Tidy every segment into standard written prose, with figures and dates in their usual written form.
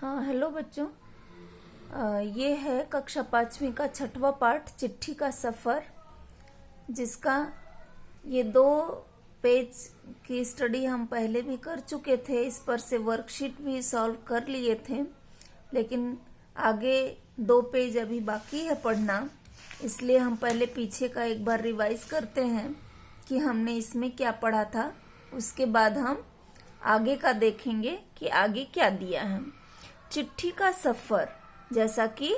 Hello बच्चों। ये है कक्षा 5वीं का 6वां पाठ चिट्ठी का सफ़र, जिसका ये 2 पेज की स्टडी हम पहले भी कर चुके थे। इस पर से वर्कशीट भी सॉल्व कर लिए थे, लेकिन आगे 2 पेज अभी बाकी है पढ़ना। इसलिए हम पहले पीछे का एक बार रिवाइज करते हैं कि हमने इसमें क्या पढ़ा था। उसके बाद हम आगे का देखेंगे कि आगे क्या दिया है। चिट्ठी का सफर, जैसा कि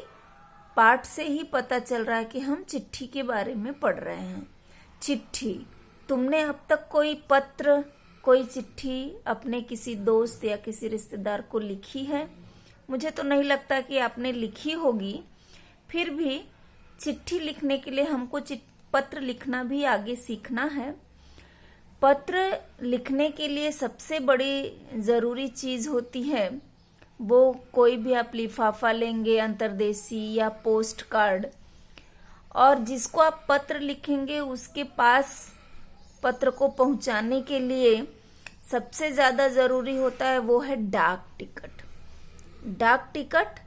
पाठ से ही पता चल रहा है कि हम चिट्ठी के बारे में पढ़ रहे हैं। चिट्ठी, तुमने अब तक कोई पत्र, कोई चिट्ठी अपने किसी दोस्त या किसी रिश्तेदार को लिखी है? मुझे तो नहीं लगता कि आपने लिखी होगी। फिर भी चिट्ठी लिखने के लिए हमको पत्र लिखना भी आगे सीखना है। पत्र लिखने के लिए सबसे बड़ी ज़रूरी चीज़ होती है, वो कोई भी आप लिफाफा लेंगे, अंतर्देशी या पोस्ट कार्ड, और जिसको आप पत्र लिखेंगे उसके पास पत्र को पहुंचाने के लिए सबसे ज़्यादा ज़रूरी होता है वो है डाक टिकट। डाक टिकट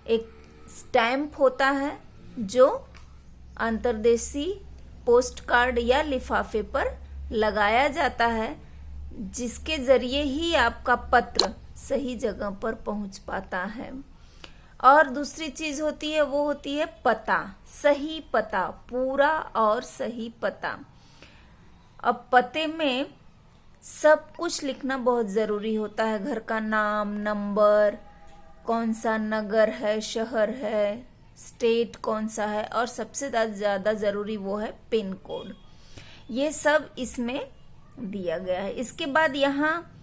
एक स्टैम्प होता है जो अंतर्देशी पोस्ट कार्ड या लिफाफे पर लगाया जाता है, जिसके जरिए ही आपका पत्र सही जगह पर पहुंच पाता है। और दूसरी चीज होती है वो होती है पता, सही पता, पूरा और सही पता। अब पते में सब कुछ लिखना बहुत जरूरी होता है। घर का नाम, नंबर, कौन सा नगर है, शहर है, स्टेट कौन सा है, और सबसे ज्यादा जरूरी वो है पिन कोड। ये सब इसमें दिया गया है। इसके बाद यहाँ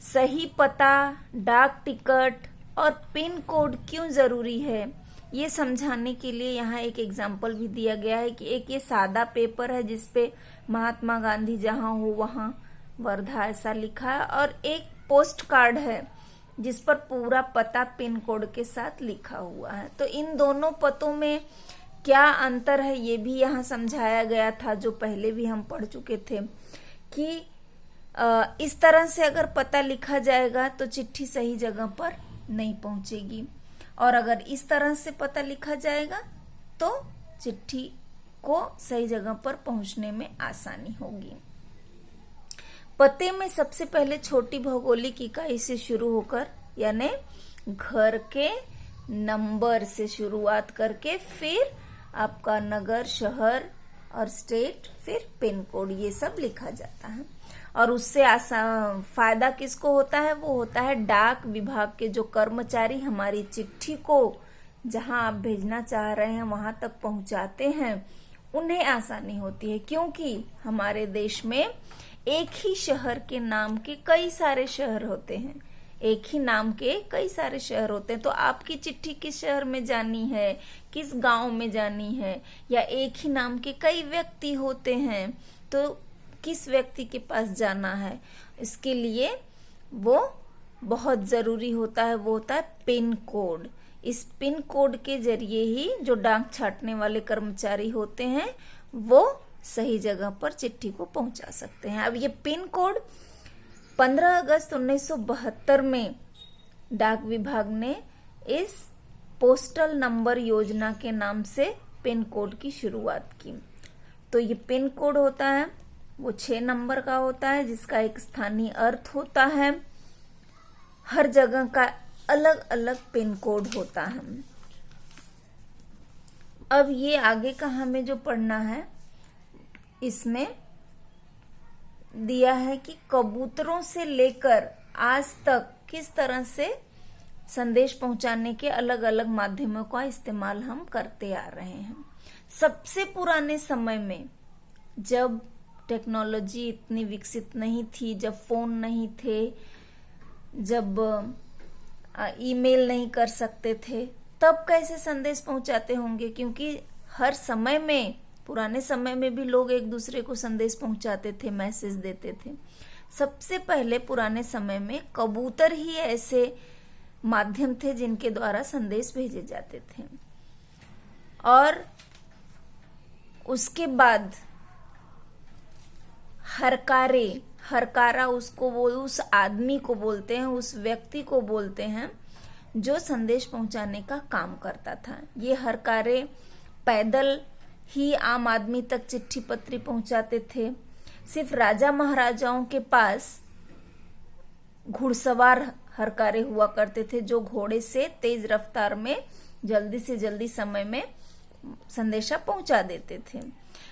सही पता, डाक टिकट और पिन कोड क्यों जरूरी है, ये समझाने के लिए यहाँ एक एग्जाम्पल भी दिया गया है कि एक ये सादा पेपर है जिसपे महात्मा गांधी जहाँ हो वहाँ वर्धा ऐसा लिखा है, और एक पोस्ट कार्ड है जिस पर पूरा पता पिन कोड के साथ लिखा हुआ है। तो इन दोनों पतों में क्या अंतर है ये भी यहाँ समझाया गया था, जो पहले भी हम पढ़ चुके थे कि इस तरह से अगर पता लिखा जाएगा तो चिट्ठी सही जगह पर नहीं पहुंचेगी, और अगर इस तरह से पता लिखा जाएगा तो चिट्ठी को सही जगह पर पहुंचने में आसानी होगी। पते में सबसे पहले छोटी भौगोलिक इकाई से शुरू होकर, यानी घर के नंबर से शुरुआत करके फिर आपका नगर, शहर और स्टेट, फिर पिन कोड, ये सब लिखा जाता है। और उससे फायदा किसको होता है? वो होता है डाक विभाग के जो कर्मचारी हमारी चिट्ठी को जहां आप भेजना चाह रहे हैं वहां तक पहुंचाते हैं, उन्हें आसानी होती है। क्योंकि हमारे देश में एक ही शहर के नाम के कई सारे शहर होते हैं, एक ही नाम के कई सारे शहर होते हैं। तो आपकी चिट्ठी किस शहर में जानी है, किस गांव में जानी है, या एक ही नाम के कई व्यक्ति होते हैं तो किस व्यक्ति के पास जाना है, इसके लिए वो बहुत जरूरी होता है, वो होता है पिन कोड। इस पिन कोड के जरिए ही जो डाक छाटने वाले कर्मचारी होते हैं वो सही जगह पर चिट्ठी को पहुंचा सकते हैं। अब ये पिन कोड 15 अगस्त 1972 में डाक विभाग ने इस पोस्टल नंबर योजना के नाम से पिन कोड की शुरुआत की। तो ये पिन कोड होता है वो 6 नंबर का होता है, जिसका एक स्थानीय अर्थ होता है। हर जगह का अलग अलग पिन कोड होता है। अब ये आगे का हमें जो पढ़ना है, इसमें दिया है कि कबूतरों से लेकर आज तक किस तरह से संदेश पहुंचाने के अलग अलग माध्यमों का इस्तेमाल हम करते आ रहे हैं। सबसे पुराने समय में जब टेक्नोलॉजी इतनी विकसित नहीं थी, जब फोन नहीं थे, जब ईमेल नहीं कर सकते थे, तब कैसे संदेश पहुंचाते होंगे? क्योंकि हर समय में, पुराने समय में भी लोग एक दूसरे को संदेश पहुंचाते थे, मैसेज देते थे। सबसे पहले पुराने समय में कबूतर ही ऐसे माध्यम थे जिनके द्वारा संदेश भेजे जाते थे। और उसके बाद हरकारा उसको वो उस आदमी को बोलते हैं, उस व्यक्ति को बोलते हैं जो संदेश पहुंचाने का काम करता था। ये हर कार्य पैदल ही आम आदमी तक चिट्ठी पत्री पहुंचाते थे। सिर्फ राजा महाराजाओं के पास घुड़सवार हरकारे हुआ करते थे, जो घोड़े से तेज रफ्तार में जल्दी से जल्दी समय में संदेशा पहुंचा देते थे।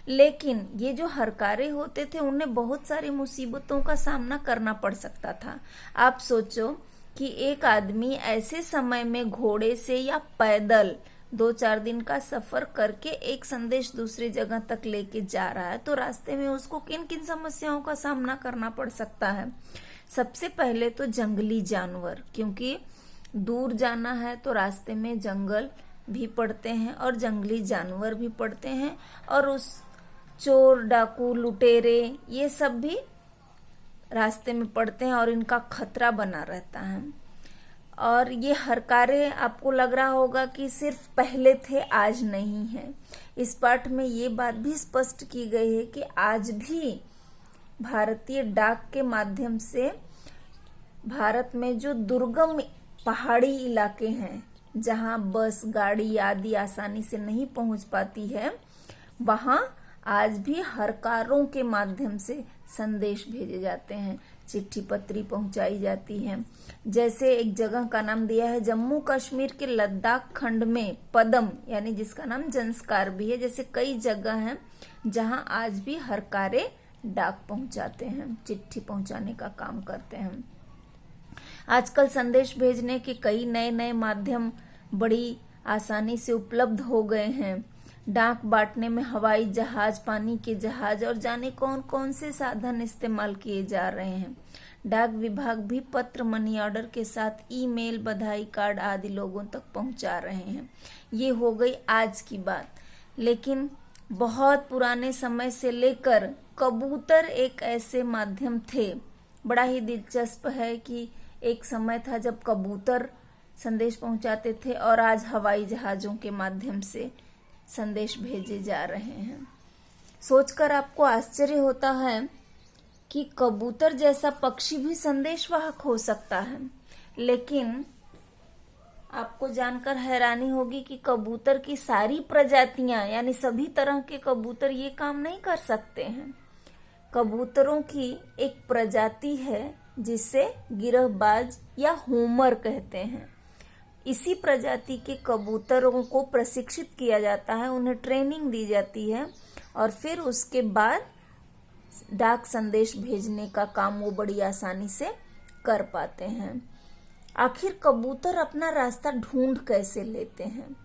लेकिन ये जो हरकारे होते थे उन्हें बहुत सारी मुसीबतों का सामना करना पड़ सकता था। आप सोचो कि एक आदमी ऐसे समय में घोड़े से या पैदल 2-4 दिन का सफर करके एक संदेश दूसरी जगह तक लेके जा रहा है, तो रास्ते में उसको किन किन समस्याओं का सामना करना पड़ सकता है। सबसे पहले तो जंगली जानवर, क्योंकि दूर जाना है तो रास्ते में जंगल भी पड़ते हैं और जंगली जानवर भी पड़ते हैं, और उस चोर डाकू लुटेरे ये सब भी रास्ते में पड़ते हैं और इनका खतरा बना रहता है। और ये हरकारे आपको लग रहा होगा कि सिर्फ पहले थे, आज नहीं है। इस पाठ में ये बात भी स्पष्ट की गई है कि आज भी भारतीय डाक के माध्यम से भारत में जो दुर्गम पहाड़ी इलाके हैं, जहां बस गाड़ी आदि आसानी से नहीं पहुंच पाती है, वहां आज भी हरकारों के माध्यम से संदेश भेजे जाते हैं, चिट्ठी पत्री पहुंचाई जाती है। जैसे एक जगह का नाम दिया है जम्मू कश्मीर के लद्दाख खंड में पदम, यानी जिसका नाम जंस्कार भी है। जैसे कई जगह हैं जहां आज भी हरकारे डाक पहुंचाते हैं, चिट्ठी पहुंचाने का काम करते हैं। आजकल संदेश भेजने के कई नए नए माध्यम बड़ी आसानी से उपलब्ध हो गए हैं। डाक बांटने में हवाई जहाज, पानी के जहाज और जाने कौन कौन से साधन इस्तेमाल किए जा रहे हैं। डाक विभाग भी पत्र, मनी ऑर्डर के साथ ईमेल, बधाई कार्ड आदि लोगों तक पहुंचा रहे हैं। ये हो गई आज की बात, लेकिन बहुत पुराने समय से लेकर कबूतर एक ऐसे माध्यम थे। बड़ा ही दिलचस्प है कि एक समय था जब कबूतर संदेश पहुंचाते थे और आज हवाई जहाजों के माध्यम से संदेश भेजे जा रहे हैं। सोचकर आपको आश्चर्य होता है कि कबूतर जैसा पक्षी भी संदेशवाहक हो सकता है, लेकिन आपको जानकर हैरानी होगी कि कबूतर की सारी प्रजातियां, यानी सभी तरह के कबूतर ये काम नहीं कर सकते हैं। कबूतरों की एक प्रजाति है जिसे गिरहबाज या होमर कहते हैं। इसी प्रजाति के कबूतरों को प्रशिक्षित किया जाता है, उन्हें ट्रेनिंग दी जाती है और फिर उसके बाद डाक संदेश भेजने का काम वो बड़ी आसानी से कर पाते हैं। आखिर कबूतर अपना रास्ता ढूंढ कैसे लेते हैं,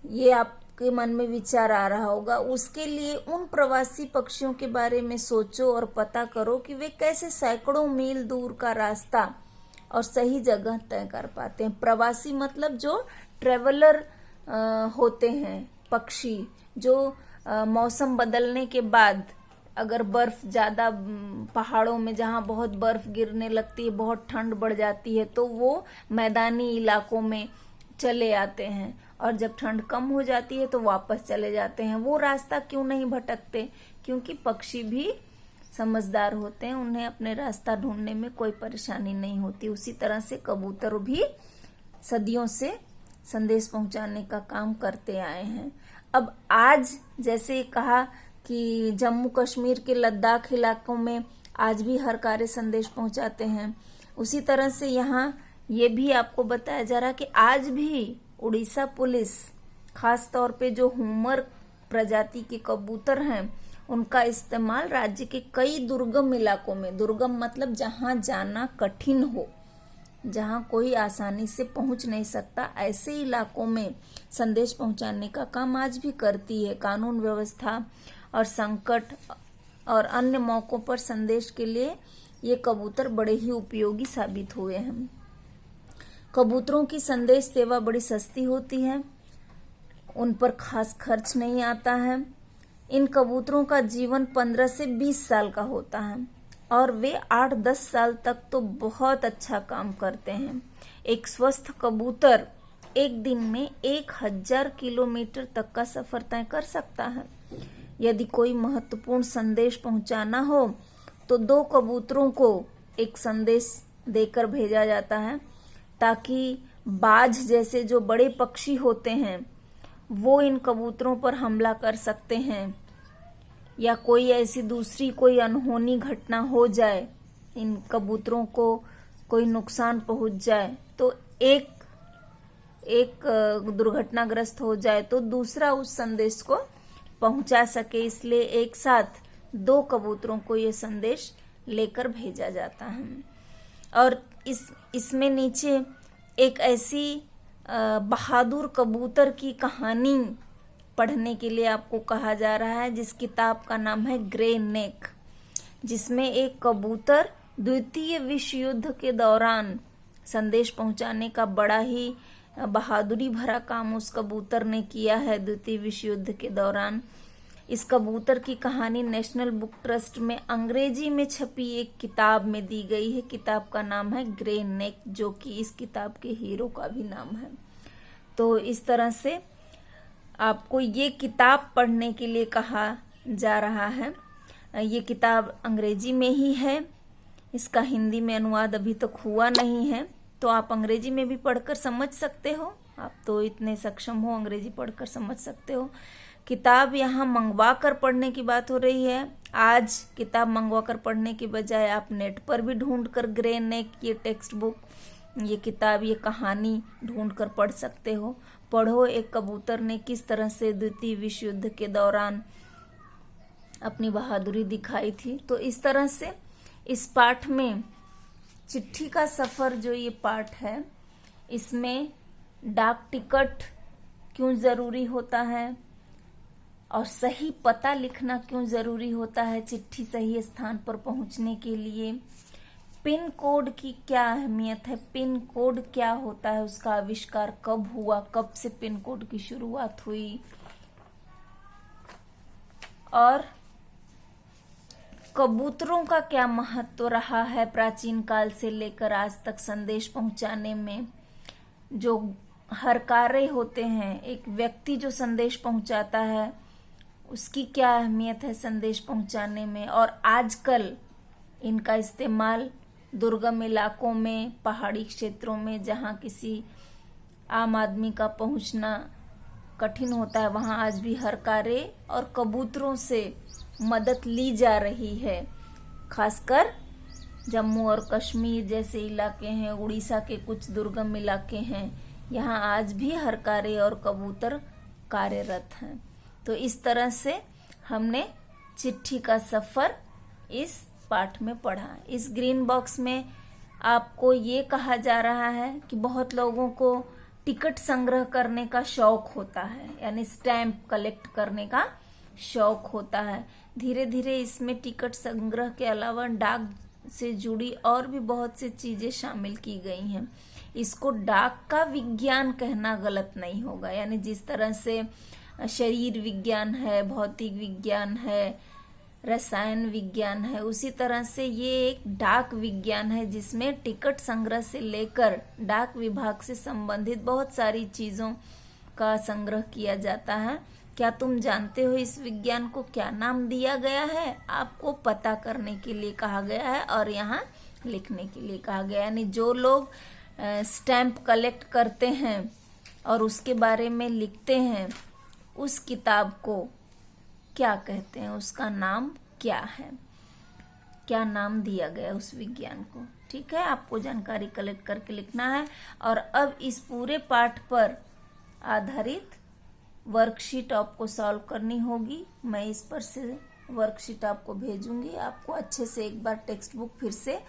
ये आपके मन में विचार आ रहा होगा। उसके लिए उन प्रवासी पक्षियों के बारे में सोचो और पता करो कि वे कैसे सैकड़ों मील दूर का रास्ता और सही जगह तय कर पाते हैं। प्रवासी मतलब जो ट्रेवलर होते हैं पक्षी, जो मौसम बदलने के बाद अगर बर्फ ज्यादा पहाड़ों में जहां बहुत बर्फ गिरने लगती है, बहुत ठंड बढ़ जाती है, तो वो मैदानी इलाकों में चले आते हैं और जब ठंड कम हो जाती है तो वापस चले जाते हैं। वो रास्ता क्यों नहीं भटकते? क्योंकि पक्षी भी समझदार होते हैं, उन्हें अपने रास्ता ढूंढने में कोई परेशानी नहीं होती। उसी तरह से कबूतर भी सदियों से संदेश पहुंचाने का काम करते आए हैं। अब आज जैसे कहा कि जम्मू कश्मीर के लद्दाख इलाकों में आज भी हर कार्य संदेश पहुंचाते हैं, उसी तरह से यहाँ ये भी आपको बताया जा रहा कि आज भी उड़ीसा पुलिस खास तौर पे जो होमर प्रजाति के कबूतर हैं उनका इस्तेमाल राज्य के कई दुर्गम इलाकों में, दुर्गम मतलब जहां जाना कठिन हो, जहां कोई आसानी से पहुंच नहीं सकता, ऐसे इलाकों में संदेश पहुंचाने का काम आज भी करती है। कानून व्यवस्था और संकट और अन्य मौकों पर संदेश के लिए ये कबूतर बड़े ही उपयोगी साबित हुए हैं। कबूतरों की संदेश सेवा बड़ी सस्ती होती है, उन पर खास खर्च नहीं आता है। इन कबूतरों का जीवन 15 से 20 साल का होता है और वे 8-10 साल तक तो बहुत अच्छा काम करते हैं। एक स्वस्थ कबूतर एक दिन में 1000 किलोमीटर तक का सफर तय कर सकता है। यदि कोई महत्वपूर्ण संदेश पहुंचाना हो तो 2 कबूतरों को एक संदेश देकर भेजा जाता है ताकि बाज जैसे जो बड़े पक्षी होते हैं वो इन कबूतरों पर हमला कर सकते हैं, या कोई ऐसी दूसरी कोई अनहोनी घटना हो जाए, इन कबूतरों को कोई नुकसान पहुंच जाए, तो एक दुर्घटनाग्रस्त हो जाए तो दूसरा उस संदेश को पहुंचा सके, इसलिए एक साथ 2 कबूतरों को ये संदेश लेकर भेजा जाता है। और इसमें नीचे एक ऐसी बहादुर कबूतर की कहानी पढ़ने के लिए आपको कहा जा रहा है, जिस किताब का नाम है ग्रे नेक, जिसमें एक कबूतर द्वितीय विश्व युद्ध के दौरान संदेश पहुंचाने का बड़ा ही बहादुरी भरा काम उस कबूतर ने किया है द्वितीय विश्व युद्ध के दौरान। इस कबूतर की कहानी नेशनल बुक ट्रस्ट में अंग्रेजी में छपी एक किताब में दी गई है। किताब का नाम है ग्रे नेक, जो कि इस किताब के हीरो का भी नाम है। तो इस तरह से आपको ये किताब पढ़ने के लिए कहा जा रहा है। ये किताब अंग्रेजी में ही है, इसका हिंदी में अनुवाद अभी तक हुआ नहीं है, तो आप अंग्रेजी में भी पढ़कर समझ सकते हो। आप तो इतने सक्षम हो, अंग्रेजी पढ़कर समझ सकते हो। किताब यहाँ मंगवा कर पढ़ने की बात हो रही है। आज किताब मंगवा कर पढ़ने की बजाय आप नेट पर भी ढूंढ कर ग्रे नेक ये टेक्स्ट बुक, ये किताब, ये कहानी ढूंढ कर पढ़ सकते हो। पढ़ो एक कबूतर ने किस तरह से द्वितीय विश्व युद्ध के दौरान अपनी बहादुरी दिखाई थी। तो इस तरह से इस पाठ में चिट्ठी का सफर जो ये पाठ है, इसमें डाक टिकट क्यों जरूरी होता है और सही पता लिखना क्यों जरूरी होता है चिट्ठी सही स्थान पर पहुंचने के लिए, पिन कोड की क्या अहमियत है, पिन कोड क्या होता है, उसका आविष्कार कब हुआ, कब से पिन कोड की शुरुआत हुई, और कबूतरों का क्या महत्व रहा है प्राचीन काल से लेकर आज तक संदेश पहुंचाने में। जो हरकारे होते हैं, एक व्यक्ति जो संदेश पहुंचाता है उसकी क्या अहमियत है संदेश पहुंचाने में, और आजकल इनका इस्तेमाल दुर्गम इलाकों में, पहाड़ी क्षेत्रों में, जहां किसी आम आदमी का पहुंचना कठिन होता है, वहां आज भी हरकारे और कबूतरों से मदद ली जा रही है। खासकर जम्मू और कश्मीर जैसे इलाके हैं, उड़ीसा के कुछ दुर्गम इलाके हैं, यहाँ आज भी हरकारे और कबूतर कार्यरत हैं। तो इस तरह से हमने चिट्ठी का सफर इस पाठ में पढ़ा। इस ग्रीन बॉक्स में आपको ये कहा जा रहा है कि बहुत लोगों को टिकट संग्रह करने का शौक होता है, यानी स्टैंप कलेक्ट करने का शौक होता है। धीरे धीरे इसमें टिकट संग्रह के अलावा डाक से जुड़ी और भी बहुत सी चीजें शामिल की गई हैं। इसको डाक का विज्ञान कहना गलत नहीं होगा, यानी जिस तरह से शरीर विज्ञान है, भौतिक विज्ञान है, रसायन विज्ञान है, उसी तरह से ये एक डाक विज्ञान है जिसमें टिकट संग्रह से लेकर डाक विभाग से संबंधित बहुत सारी चीजों का संग्रह किया जाता है। क्या तुम जानते हो इस विज्ञान को क्या नाम दिया गया है? आपको पता करने के लिए कहा गया है और यहाँ लिखने के लिए कहा गया है। यानी जो लोग स्टैंप कलेक्ट करते हैं और उसके बारे में लिखते हैं, उस किताब को क्या कहते हैं, उसका नाम क्या है, क्या नाम दिया गया उस विज्ञान को। ठीक है, आपको जानकारी कलेक्ट करके लिखना है। और अब इस पूरे पाठ पर आधारित वर्कशीट आपको सॉल्व करनी होगी। मैं इस पर से वर्कशीट आपको भेजूंगी। आपको अच्छे से एक बार टेक्स्ट बुक फिर से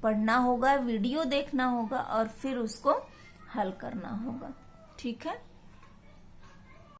पढ़ना होगा, वीडियो देखना होगा और फिर उसको हल करना होगा। ठीक है।